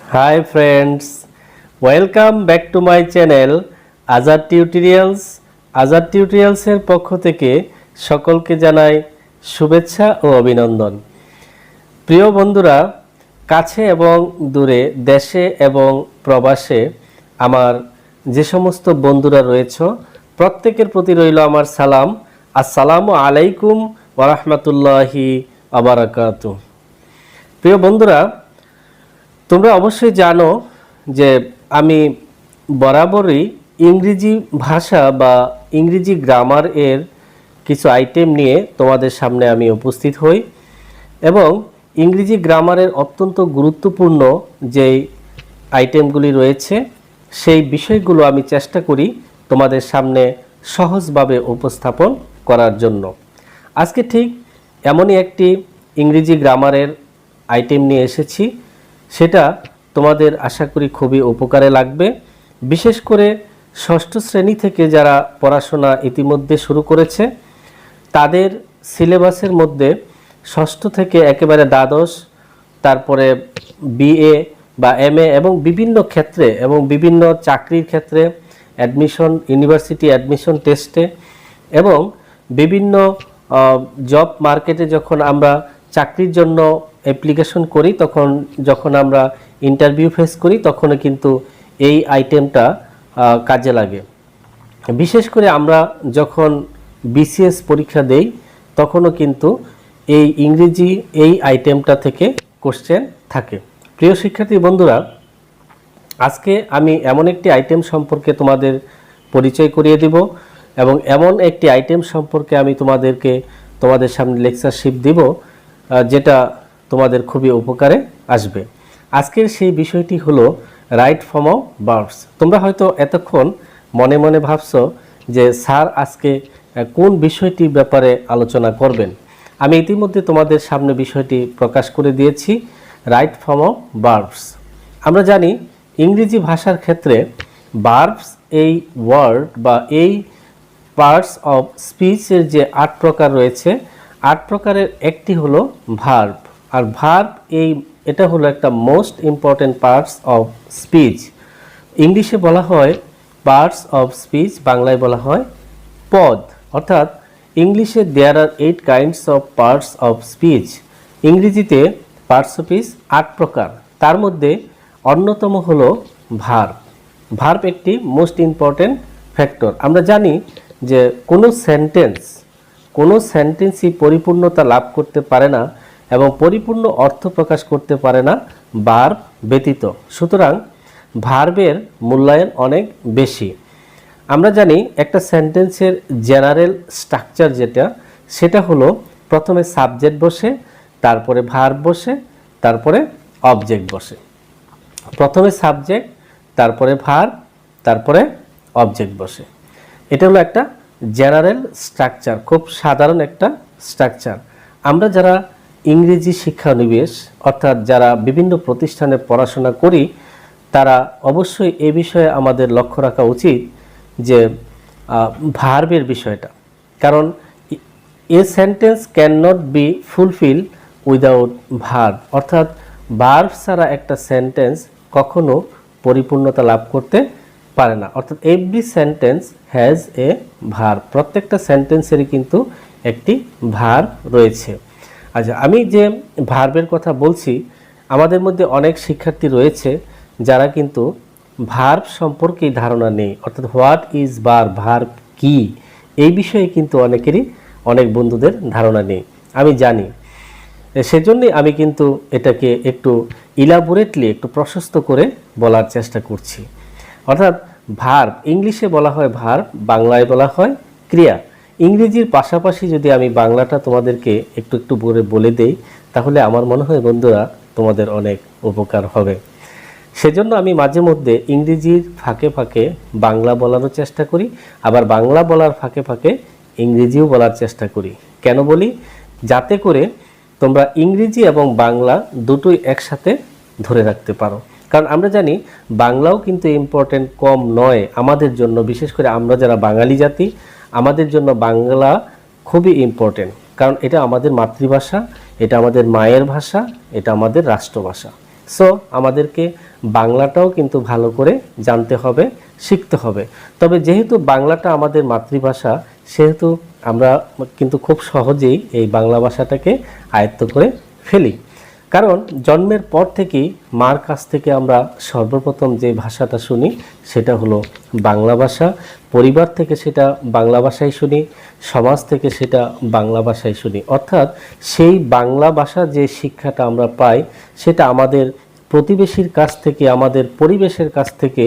Hi friends, welcome back to my channel Azad Tutorials. Azad Tutorials এর পক্ষ থেকে সকলকে জানাই শুভেচ্ছা ও অভিনন্দন। প্রিয় বন্ধুরা, কাছে এবং দূরে, দেশে এবং প্রবাসে আমার যে সমস্ত বন্ধুরা রয়েছে প্রত্যেকের প্রতি রইল আমার সালাম। আসসালামু আলাইকুম ওয়া রাহমাতুল্লাহি ওয়া বারাকাতুহু। প্রিয় বন্ধুরা, তোমরা অবশ্যই জানো যে আমি বরাবরই ইংরেজি ভাষা বা ইংরেজি গ্রামার এর কিছু আইটেম নিয়ে তোমাদের সামনে আমি উপস্থিত হই এবং ইংরেজি গ্রামারের অত্যন্ত গুরুত্বপূর্ণ যেই আইটেমগুলি রয়েছে সেই বিষয়গুলো আমি চেষ্টা করি তোমাদের সামনে সহজভাবে উপস্থাপন করার জন্য। আজকে ঠিক এমনই একটি ইংরেজি গ্রামারের আইটেম নিয়ে এসেছি, সেটা তোমাদের আশা করি খুবই উপকারে লাগবে। বিশেষ করে ষষ্ঠ শ্রেণী থেকে যারা পড়াশোনা ইতিমধ্যে শুরু করেছে তাদের সিলেবাসের মধ্যে ষষ্ঠ থেকে একেবারে দ্বাদশ, তারপরে বিএ বা এমএ এবং বিভিন্ন ক্ষেত্রে এবং বিভিন্ন চাকরির ক্ষেত্রে অ্যাডমিশন, ইউনিভার্সিটি অ্যাডমিশন টেস্টে এবং বিভিন্ন জব মার্কেটে যখন আমরা চাকরির জন্য অ্যাপ্লিকেশন করি, যখন আমরা ইন্টারভিউ ফেস করি তখনও কিন্তু এই আইটেমটা কাজে লাগে। বিশেষ করে আমরা যখন বিসিএস পরীক্ষা দেই তখনও কিন্তু এই ইংরেজি এই আইটেমটা থেকে কোশ্চেন থাকে। প্রিয় শিক্ষার্থী বন্ধুরা, আজকে আমি এমন একটি আইটেম সম্পর্কে তোমাদের পরিচয় করিয়ে দিব এবং এমন একটি আইটেম সম্পর্কে আমি তোমাদের সামনে লেকচারশিপ দিব যেটা তোমাদের খুবই উপকারে আসবে। আজকের সেই বিষয়টি হলো রাইট ফর্ম অফ ভার্বস। তোমরা হয়তো এতক্ষণ মনে মনে ভাবছো যে স্যার আজকে কোন বিষয়টির ব্যাপারে আলোচনা করবেন। আমি ইতিমধ্যে তোমাদের সামনে বিষয়টি প্রকাশ করে দিয়েছি, রাইট ফর্ম অফ ভার্বস। আমরা জানি ইংরেজি ভাষার ক্ষেত্রে ভার্বস এই ওয়ার্ড বা এই পার্টস অফ স্পিচের যে 8 প্রকার রয়েছে, 8 প্রকারের একটি হলো ভার্ব। আর ভার্ব এটা হলো একটা most important parts of speech. ইংলিশে বলা হয় পার্টস অফ স্পিচ, বাংলায় বলা হয় পদ। অর্থাৎ ইংলিশে দেয়ার আর 8 kinds of parts of speech. ইংরেজিতে পার্টস অফ স্পিচ 8 প্রকার, তার মধ্যে অন্যতম হলো ভার্ব। ভার্ব একটি মোস্ট ইম্পর্টেন্ট ফ্যাক্টর। আমরা জানি যে কোনো সেন্টেন্সই পরিপূর্ণতা লাভ করতে পারে না এবং পরিপূর্ণ অর্থ প্রকাশ করতে পারে না ভার্ব ব্যতীত। সুতরাং ভার্বের মূল্যায়ন অনেক বেশি। আমরা জানি একটা সেন্টেন্সের জেনারেল স্ট্রাকচার সেটা হলো প্রথমে সাবজেক্ট বসে, তারপরে ভার্ব বসে, তারপরে অবজেক্ট বসে। প্রথমে সাবজেক্ট, তারপরে ভার্ব, তারপরে অবজেক্ট বসে। এটা হলো একটা জেনারেল স্ট্রাকচার, খুব সাধারণ একটা স্ট্রাকচার। আমরা যারা ইংরেজি শিক্ষানবিশ অর্থাৎ যারা বিভিন্ন প্রতিষ্ঠানে পড়াশোনা করি তারা অবশ্যই এ বিষয়ে আমাদের লক্ষ্য রাখা উচিত যে ভার্বের বিষয়টা। কারণ a sentence can not be fulfil without verb. অর্থাৎ ভার্ব ছাড়া একটা সেন্টেন্স কখনো পরিপূর্ণতা লাভ করতে পারে না। অর্থাৎ every sentence has a verb. প্রত্যেকটা সেন্টেন্সেরই কিন্তু একটি ভার্ব রয়েছে। আচ্ছা, আমি যে ভার্বের কথা বলছি, আমাদের মধ্যে অনেক শিক্ষার্থী রয়েছে যারা কিন্তু ভার্ব সম্পর্কেই ধারণা নেই। অর্থাৎ হোয়াট ইজ ভার্ব কি, এই বিষয়ে কিন্তু অনেক বন্ধুদের ধারণা নেই, আমি জানি। সেজন্যই আমি কিন্তু এটাকে একটু ইলাবোরেটলি, একটু প্রশস্ত করে বলার চেষ্টা করছি। অর্থাৎ ভার্ব ইংলিশে বলা হয় ভার্ব, বাংলায় বলা হয় ক্রিয়া। ইংরেজির পাশাপাশি যদি আমি বাংলাটা তোমাদেরকে একটু একটু বলে দেই তাহলে আমার মনে হয় বন্ধুরা তোমাদের অনেক উপকার হবে। সেজন্য আমি মাঝে মধ্যে ইংরেজির ফাঁকে ফাঁকে বাংলা বলারও চেষ্টা করি, আবার বাংলা বলার ফাঁকে ফাঁকে ইংরেজিও বলার চেষ্টা করি। কেন বলি? যাতে করে তোমরা ইংরেজি এবং বাংলা দুটোই একসাথে ধরে রাখতে পারো। কারণ আমরা জানি বাংলাও কিন্তু ইম্পর্টেন্ট কম নয় আমাদের জন্য। বিশেষ করে আমরা যারা বাঙালি জাতি, আমাদের জন্য বাংলা খুবই ইম্পর্টেন্ট। কারণ এটা আমাদের মাতৃভাষা, এটা আমাদের মায়ের ভাষা, এটা আমাদের রাষ্ট্রভাষা। সো আমাদেরকে বাংলাটাও কিন্তু ভালো করে জানতে হবে, শিখতে হবে। তবে যেহেতু বাংলাটা আমাদের মাতৃভাষা, সেহেতু আমরা কিন্তু খুব সহজেই এই বাংলা ভাষাটাকে আয়ত্ত করে ফেলি। কারণ জন্মের পর থেকেই মার কাছ থেকে আমরা সর্বপ্রথম যে ভাষাটা শুনি সেটা হলো বাংলা ভাষা। পরিবার থেকে সেটা বাংলা ভাষায় শুনি, সমাজ থেকে সেটা বাংলা ভাষায় শুনি। অর্থাৎ সেই বাংলা ভাষা যে শিক্ষাটা আমরা পাই সেটা আমাদের প্রতিবেশীর কাছ থেকে, আমাদের পরিবেশের কাছ থেকে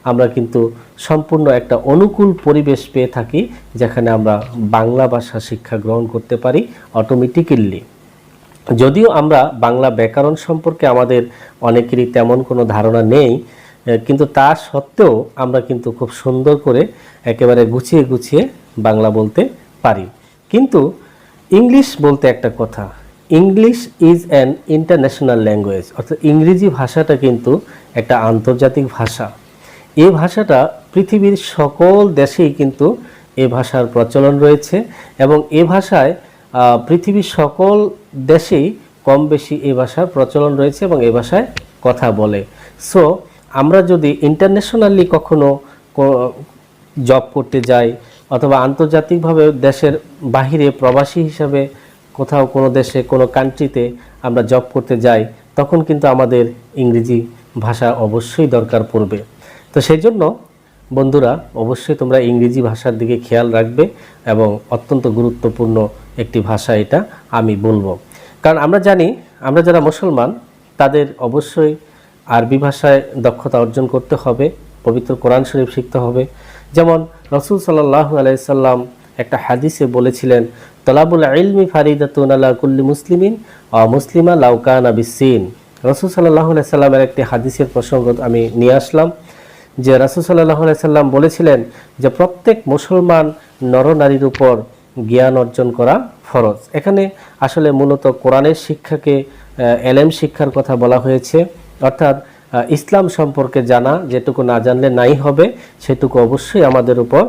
আমরা কিন্তু সম্পূর্ণ একটা অনুকূল পরিবেশ পেয়ে থাকি, যেখানে আমরা বাংলা ভাষা শিক্ষা গ্রহণ করতে পারি অটোমেটিক্যালি। যদিও আমরা বাংলা ব্যাকরণ সম্পর্কে আমাদের অনেকেরই তেমন কোনো ধারণা নেই, কিন্তু তা সত্ত্বেও আমরা কিন্তু খুব সুন্দর করে একেবারে গুছিয়ে গুছিয়ে বাংলা বলতে পারি। কিন্তু ইংলিশ বলতে একটা কথা, English is an international language, অর্থাৎ ইংরেজি ভাষাটা কিন্তু একটা আন্তর্জাতিক ভাষা। এই ভাষাটা পৃথিবীর সকল দেশেই কিন্তু এ ভাষার প্রচলন রয়েছে এবং এ ভাষায় পৃথিবীর সকল দেশেই কম বেশি এই ভাষার প্রচলন রয়েছে এবং এই ভাষায় কথা বলে। সো আমরা যদি ইন্টারন্যাশনালি কখনো জব করতে যাই অথবা আন্তর্জাতিকভাবে দেশের বাহিরে প্রবাসী হিসাবে কোথাও কোনো দেশে কোনো কান্ট্রিতে আমরা জব করতে যাই, তখন কিন্তু আমাদের ইংরেজি ভাষা অবশ্যই দরকার পড়বে। তো সেই জন্য বন্ধুরা, অবশ্যই তোমরা ইংরেজি ভাষার দিকে খেয়াল রাখবে এবং অত্যন্ত গুরুত্বপূর্ণ একটি ভাষা এটা আমি বলবো। কারণ আমরা জানি, আমরা যারা মুসলমান তাদের অবশ্যই আরবি ভাষায় দক্ষতা অর্জন করতে হবে, পবিত্র কোরআন শরীফ শিখতে হবে। যেমন রাসূল সাল্লাল্লাহু আলাইহি সাল্লাম একটা হাদিসে বলেছিলেন, তলাবুল ইলমি ফারিদাতুন আলা কুল্লি মুসলিমিন ওয়া মুসলিমা লাউ কানা বিসসিন। রাসূল সাল্লাল্লাহু আলাইহি সাল্লামের একটি হাদিসের প্রসঙ্গ আমি নিয়ে আসলাম, যে রাসূল সাল্লাল্লাহু আলাইহি সাল্লাম বলেছিলেন যে প্রত্যেক মুসলমান নরনারীর উপর জ্ঞান অর্জন করা ফরজ। এখানে আসলে মূলত কোরআনের শিক্ষাকে এলেম শিক্ষার কথা বলা হয়েছে, অর্থাৎ ইসলাম সম্পর্কে জানা, যেটুকু না জানলে নাই হবে সেটুকু অবশ্যই আমাদের উপর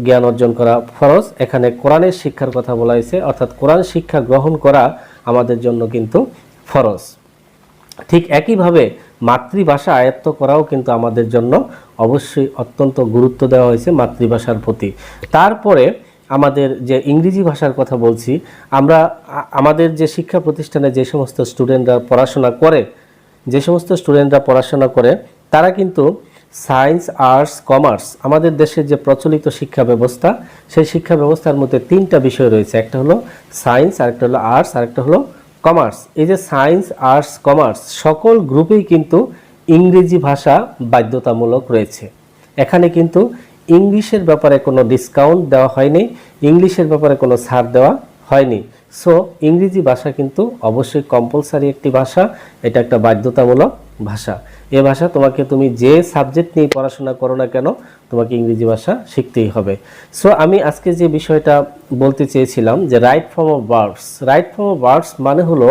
জ্ঞান অর্জন করা ফরজ। এখানে কোরআনের শিক্ষার কথা বলা হয়েছে, অর্থাৎ কোরআন শিক্ষা গ্রহণ করা আমাদের জন্য কিন্তু ফরজ। ঠিক একইভাবে মাতৃভাষা আয়ত্ত করাও কিন্তু আমাদের জন্য অবশ্যই অত্যন্ত গুরুত্ব দেওয়া হয়েছে মাতৃভাষার প্রতি। তারপরে আমাদের যে ইংরেজি ভাষার কথা বলছি, আমরা আমাদের যে শিক্ষা প্রতিষ্ঠানে যে সমস্ত স্টুডেন্টরা পড়াশোনা করে তারা কিন্তু সায়েন্স, আর্টস, কমার্স, আমাদের দেশের যে প্রচলিত শিক্ষা ব্যবস্থা সেই শিক্ষা ব্যবস্থার মধ্যে তিনটা বিষয় রয়েছে। একটা হলো সায়েন্স, আরেকটা হলো আর্টস, আরেকটা হলো কমার্স। এই যে সায়েন্স, আর্টস, কমার্স সকল গ্রুপেই কিন্তু ইংরেজি ভাষা বাধ্যতামূলক রয়েছে। এখানে কিন্তু ইংলিশের ব্যাপারে কোনো ডিসকাউন্ট দেওয়া হয়নি, ইংলিশের ব্যাপারে কোনো ছাড় দেওয়া হয়নি। সো ইংরেজি ভাষা কিন্তু অবশ্যই কম্পালসারি একটি ভাষা, এটা একটা বাধ্যতামূলক ভাষা। এ ভাষা তুমি যে সাবজেক্ট নিয়ে পড়াশোনা করো না কেন, তোমাকে ইংরেজি ভাষা শিখতেই হবে। সো আমি আজকে যে বিষয়টা বলতে চেয়েছিলাম যে right form of verbs. Right form of verbs মানে হলো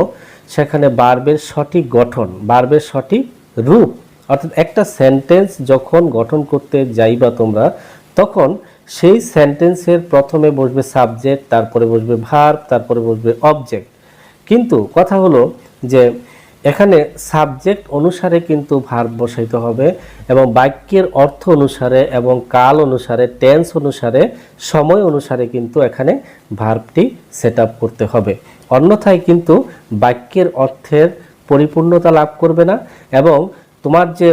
সেখানে ভার্বের সঠিক গঠন, ভার্বের সঠিক রূপ। অর্থাৎ একটা সেন্টেন্স যখন গঠন করতে যাইবা তোমরা, তখন সেই সেন্টেন্সের প্রথমে বসবে সাবজেক্ট, তারপরে বসবে ভার্ব, তারপরে বসবে অবজেক্ট। কিন্তু কথা হলো যে এখানে সাবজেক্ট অনুসারে কিন্তু ভার্ব বসাইতে হবে এবং বাক্যের অর্থ অনুসারে এবং কাল অনুসারে, টেন্স অনুসারে, সময় অনুসারে কিন্তু এখানে ভার্বটি সেট আপ করতে হবে। অন্যথায় কিন্তু বাক্যের অর্থের পরিপূর্ণতা লাভ করবে না এবং তোমার যে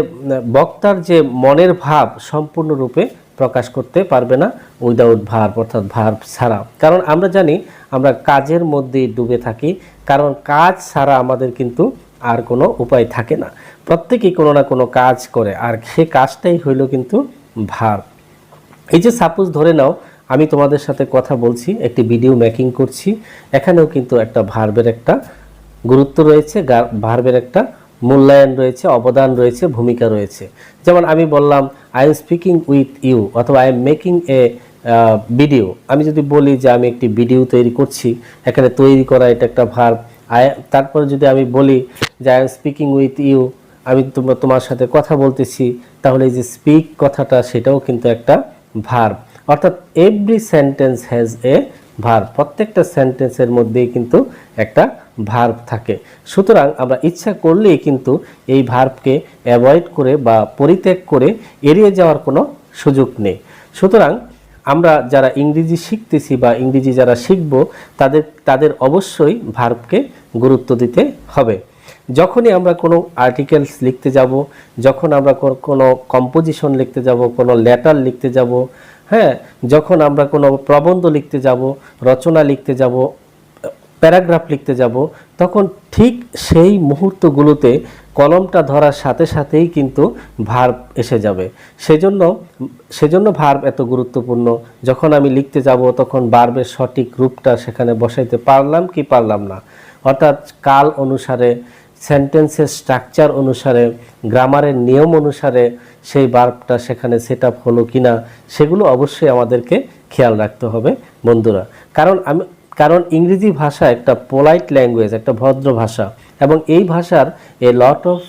বক্তার যে মনের ভাব সম্পূর্ণরূপে প্রকাশ করতে পারবে না উইদাউট ভার্ব, অর্থাৎ ভার্ব ছাড়া। কারণ আমরা জানি আমরা কাজের মধ্যেই ডুবে থাকি, কারণ কাজ ছাড়া আমাদের কিন্তু আর কোনো উপায় থাকে না। প্রত্যেকেই কোনো না কোনো কাজ করে, আর সে কাজটাই হইল কিন্তু ভার্ব। এই যে সাপোজ ধরে নাও আমি তোমাদের সাথে কথা বলছি, একটি ভিডিও মেকিং করছি, এখানেও কিন্তু একটা ভার্বের একটা গুরুত্ব রয়েছে, ভার্বের একটা মূল্যায়ন রয়েছে, অবদান রয়েছে, ভূমিকা রয়েছে। যেমন আমি বললাম I am speaking with you অথবা I am making a video. আমি যদি বলি যে আমি একটি ভিডিও তৈরি করছি, এখানে তৈরি করা এটা একটা ভার্ব। তারপরে যদি আমি বলি যে I am speaking with you, আমি তোমার সাথে কথা বলতেছি, তাহলে এই যে স্পিক কথাটা সেটাও কিন্তু একটা ভার্ব। অর্থাৎ every sentence has a verb, প্রত্যেকটা সেন্টেন্সের মধ্যেই কিন্তু একটা ভার্ব থাকে। সুতরাং আমরা ইচ্ছা করলেই কিন্তু এই ভার্বকে অ্যাভয়েড করে বা পরিত্যাগ করে এড়িয়ে যাওয়ার কোনো সুযোগ নেই। সুতরাং আমরা যারা ইংরেজি শিখতেছি বা ইংরেজি যারা শিখব তাদের অবশ্যই ভার্বকে গুরুত্ব দিতে হবে। যখনই আমরা কোনো আর্টিকেলস লিখতে যাব, যখন আমরা কোনো কম্পোজিশন লিখতে যাব, কোনো লেটার লিখতে যাব, হ্যাঁ, যখন আমরা কোনো প্রবন্ধ লিখতে যাব, রচনা লিখতে যাব, প্যারাগ্রাফ লিখতে যাব, তখন ঠিক সেই মুহূর্তগুলোতে কলমটা ধরার সাথে সাথেই কিন্তু ভার্ব এসে যাবে। সেজন্য ভার্ব এত গুরুত্বপূর্ণ। যখন আমি লিখতে যাব তখন ভার্বের সঠিক রূপটা সেখানে বসাইতে পারলাম কি পারলাম না, অর্থাৎ কাল অনুসারে, সেন্টেন্সের স্ট্রাকচার অনুসারে, গ্রামারের নিয়ম অনুসারে সেই ভার্বটা সেখানে সেট আপ হলো কিনা, সেগুলো অবশ্যই আমাদেরকে খেয়াল রাখতে হবে বন্ধুরা। কারণ ইংরেজি ভাষা একটা পোলাইট ল্যাঙ্গুয়েজ, একটা ভদ্র ভাষা, এবং এই ভাষার a lot of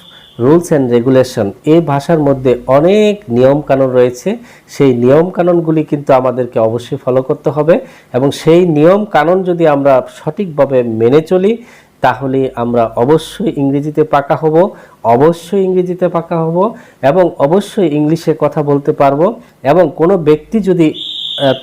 rules and regulation, এই ভাষার মধ্যে অনেক নিয়মকানুন রয়েছে। সেই নিয়মকানুনগুলি কিন্তু আমাদেরকে অবশ্যই ফলো করতে হবে, এবং সেই নিয়মকানুন যদি আমরা সঠিকভাবে মেনে চলি তাহলে আমরা অবশ্যই ইংরেজিতে পাকা হব, এবং অবশ্যই ইংলিশে কথা বলতে পারবো। এবং কোনো ব্যক্তি যদি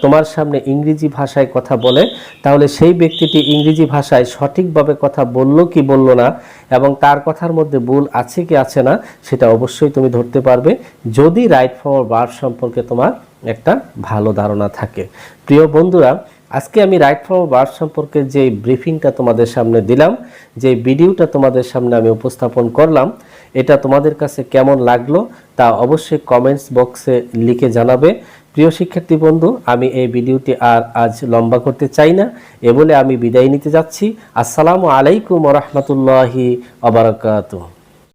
তোমার সামনে ইংরেজি ভাষায় কথা বলে, তাহলে সেই ব্যক্তিটি ইংরেজি ভাষায় সঠিকভাবে কথা বলল কি বলল না, এবং তার কথার মধ্যে ভুল আছে কি আছে না, সেটা অবশ্যই তুমি ধরতে পারবে, যদি রাইট ফরওয়ার্ড ভার্ব সম্পর্কে তোমার একটা ভালো ধারণা থাকে। প্রিয় বন্ধুরা, আজকে আমি রাইট ফরওয়ার্ড ভার্ব সম্পর্কে যে ব্রিফিংটা তোমাদের সামনে দিলাম, যে ভিডিওটা তোমাদের সামনে আমি উপস্থাপন করলাম, এটা তোমাদের কাছে কেমন লাগলো তা অবশ্যই কমেন্টস বক্সে লিখে জানাবে। প্রিয় শিক্ষার্থী বন্ধু, আমি এই ভিডিওটি আর আজ লম্বা করতে চাই না, এ বলে আমি বিদায় নিতে যাচ্ছি। আসসালামু আলাইকুম ওয়া রাহমাতুল্লাহি ওয়া বারাকাতুহু।